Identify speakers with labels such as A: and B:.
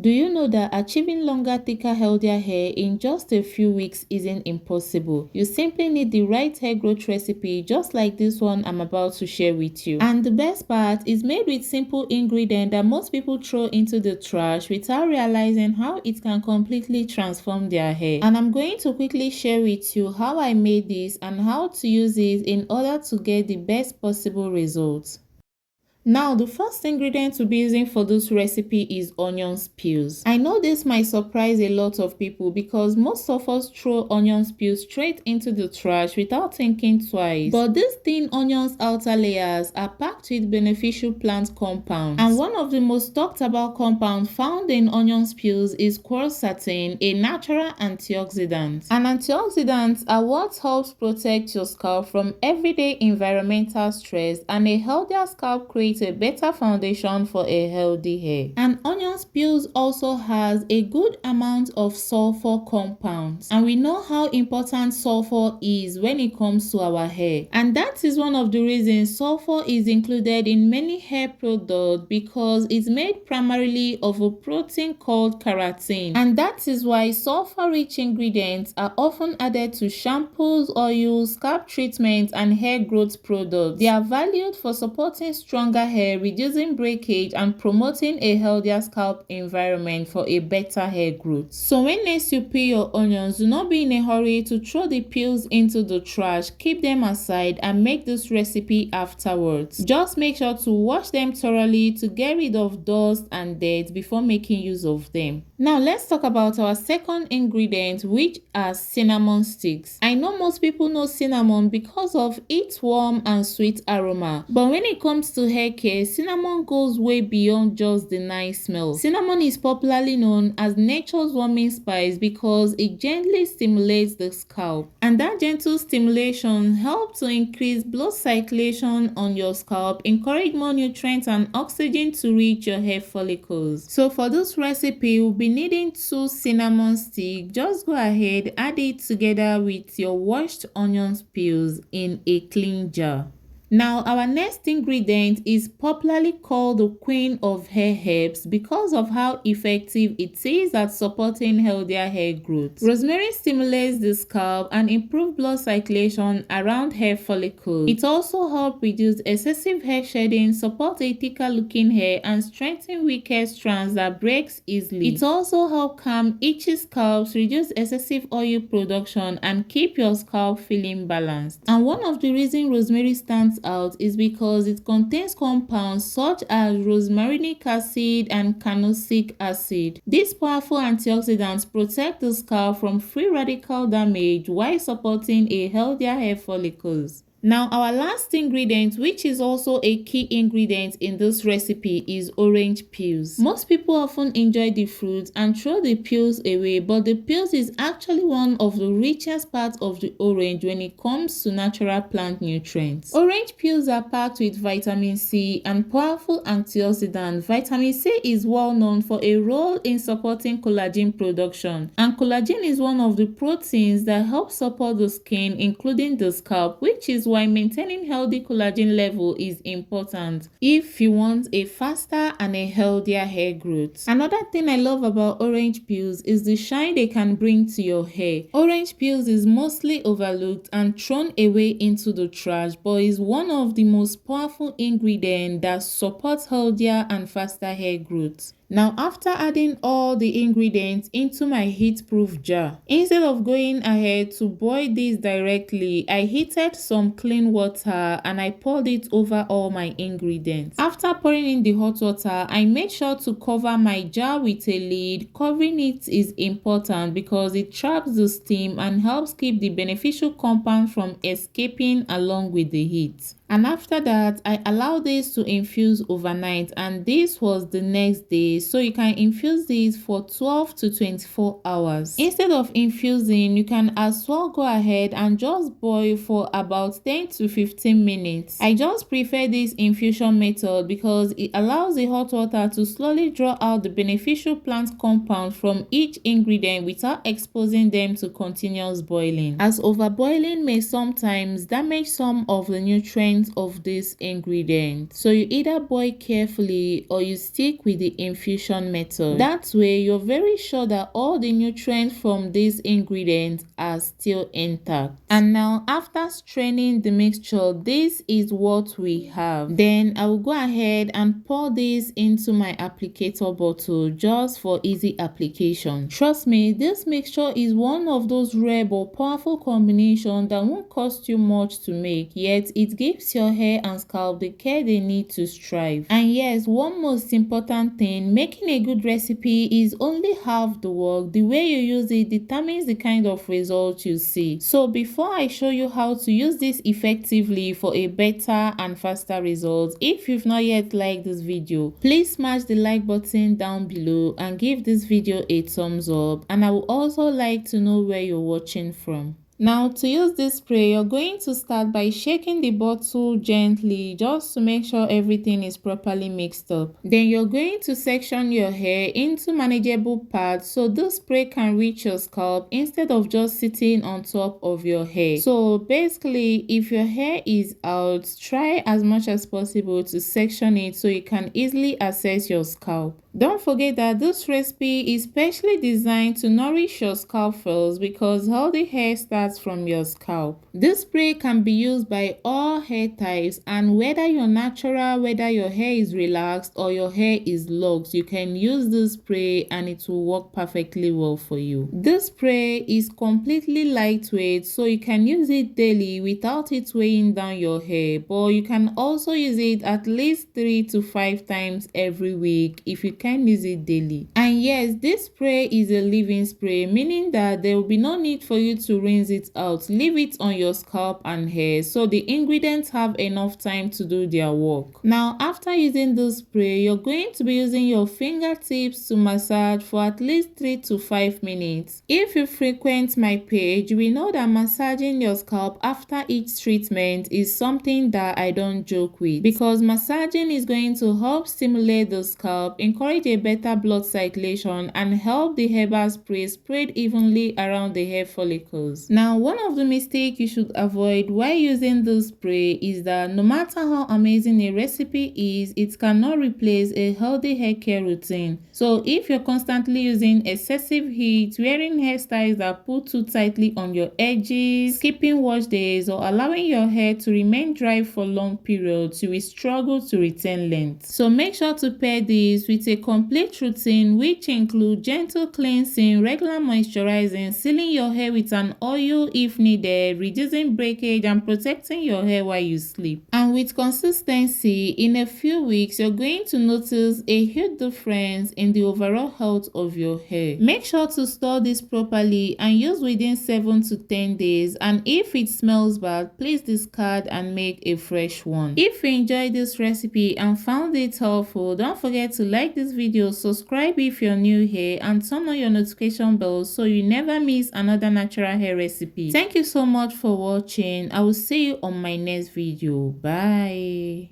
A: Do you know that achieving longer, thicker, healthier hair in just a few weeks isn't impossible? You simply need the right hair growth recipe, just like this one I'm about to share with you. And the best part is made with simple ingredients that most people throw into the trash without realizing how it can completely transform their hair. And I'm going to quickly share with you how I made this and how to use it in order to get the best possible results. Now, the first ingredient to be using for this recipe is onion peels. I know this might surprise a lot of people because most of us throw onion peels straight into the trash without thinking twice. But these thin onions outer layers are packed with beneficial plant compounds. And one of the most talked about compounds found in onion peels is quercetin, a natural antioxidant. And antioxidants are what helps protect your scalp from everyday environmental stress, and a healthier scalp creates a better foundation for a healthy hair. And onion peels also has a good amount of sulfur compounds, and we know how important sulfur is when it comes to our hair, and that is one of the reasons sulfur is included in many hair products, because it's made primarily of a protein called keratin, and that is why sulfur rich ingredients are often added to shampoos, oils, scalp treatments, and hair growth products. They are valued for supporting stronger hair, reducing breakage, and promoting a healthier scalp environment for a better hair growth. So when next you peel your onions, do not be in a hurry to throw the peels into the trash. Keep them aside and make this recipe afterwards. Just make sure to wash them thoroughly to get rid of dust and dirt before making use of them. Now let's talk about our second ingredient, which are cinnamon sticks. I know most people know cinnamon because of its warm and sweet aroma, but when it comes to hair care, cinnamon goes way beyond just the nice smell. Cinnamon is popularly known as nature's warming spice because it gently stimulates the scalp, and that gentle stimulation helps to increase blood circulation on your scalp, encourage more nutrients and oxygen to reach your hair follicles. So for this recipe, we'll be needing 2 cinnamon sticks. Just go ahead, add it together with your washed onion peels in a clean jar. Now, our next ingredient is popularly called the queen of hair herbs because of how effective it is at supporting healthier hair growth. Rosemary stimulates the scalp and improves blood circulation around hair follicles. It also helps reduce excessive hair shedding, support a thicker looking hair, and strengthen weaker strands that breaks easily. It also helps calm itchy scalps, reduce excessive oil production, and keep your scalp feeling balanced. And one of the reasons rosemary stands out is because it contains compounds such as rosmarinic acid and carnosic acid. These powerful antioxidants protect the scalp from free radical damage while supporting a healthier hair follicles. Now, our last ingredient, which is also a key ingredient in this recipe, is orange peels. Most people often enjoy the fruit and throw the peels away, but the peels is actually one of the richest parts of the orange when it comes to natural plant nutrients. Orange peels are packed with vitamin C and powerful antioxidants. Vitamin C is well known for a role in supporting collagen production, and collagen is one of the proteins that help support the skin, including the scalp, which is why maintaining healthy collagen level is important if you want a faster and a healthier hair growth. Another thing I love about orange peels is the shine they can bring to your hair. Orange peels is mostly overlooked and thrown away into the trash, but is one of the most powerful ingredients that supports healthier and faster hair growth. Now, after adding all the ingredients into my heat-proof jar, instead of going ahead to boil this directly, I heated some clean water and I poured it over all my ingredients. After pouring in the hot water, I made sure to cover my jar with a lid. Covering it is important because it traps the steam and helps keep the beneficial compound from escaping along with the heat. And after that, I allowed this to infuse overnight, and this was the next day. So you can infuse this for 12 to 24 hours. Instead of infusing, you can as well go ahead and just boil for about 10 to 15 minutes. I just prefer this infusion method because it allows the hot water to slowly draw out the beneficial plant compound from each ingredient without exposing them to continuous boiling, as overboiling may sometimes damage some of the nutrients strength of this ingredient. So you either boil carefully or you stick with the infusion method. That way you're very sure that all the nutrients from this ingredient are still intact. And now after straining the mixture, this is what we have. Then I will go ahead and pour this into my applicator bottle just for easy application. Trust me, this mixture is one of those rare but powerful combinations that won't cost you much to make, yet it gives your hair and scalp the care they need to strive. And yes, one most important thing, making a good recipe is only half the work. The way you use it determines the kind of result you see. So before I show you how to use this effectively for a better and faster result, if you've not yet liked this video, please smash the like button down below and give this video a thumbs up. And I would also like to know where you're watching from. Now to use this spray, you're going to start by shaking the bottle gently just to make sure everything is properly mixed up. Then you're going to section your hair into manageable parts so this spray can reach your scalp instead of just sitting on top of your hair. So basically, if your hair is out, try as much as possible to section it so you can easily access your scalp. Don't forget that this recipe is specially designed to nourish your scalp first because healthy hair starts from your scalp. This spray can be used by all hair types, and whether you're natural, whether your hair is relaxed or your hair is locked, you can use this spray and it will work perfectly well for you. This spray is completely lightweight, so you can use it daily without it weighing down your hair, but you can also use it at least 3 to 5 times every week if you can use it daily. And yes, this spray is a leave-in spray, meaning that there will be no need for you to rinse it out. Leave it on your scalp and hair so the ingredients have enough time to do their work. Now after using this spray, you're going to be using your fingertips to massage for at least 3 to 5 minutes. If you frequent my page, we know that massaging your scalp after each treatment is something that I don't joke with, because massaging is going to help stimulate the scalp, encourage a better blood circulation, and help the herbal spray spread evenly around the hair follicles. Now, one of the mistakes you should avoid while using this spray is that no matter how amazing a recipe is, it cannot replace a healthy hair care routine. So if you're constantly using excessive heat, wearing hairstyles that pull too tightly on your edges, skipping wash days, or allowing your hair to remain dry for long periods, you will struggle to retain length. So make sure to pair this with a complete routine which includes gentle cleansing, regular moisturizing, sealing your hair with an oil if needed, reducing breakage, and protecting your hair while you sleep. And with consistency, in a few weeks, you're going to notice a huge difference in the overall health of your hair. Make sure to store this properly and use within 7 to 10 days. And if it smells bad, please discard and make a fresh one. If you enjoyed this recipe and found it helpful, don't forget to like this video, subscribe if you're new here, and turn on your notification bell so you never miss another natural hair recipe. Thank you so much for watching. I will see you on my next video. Bye.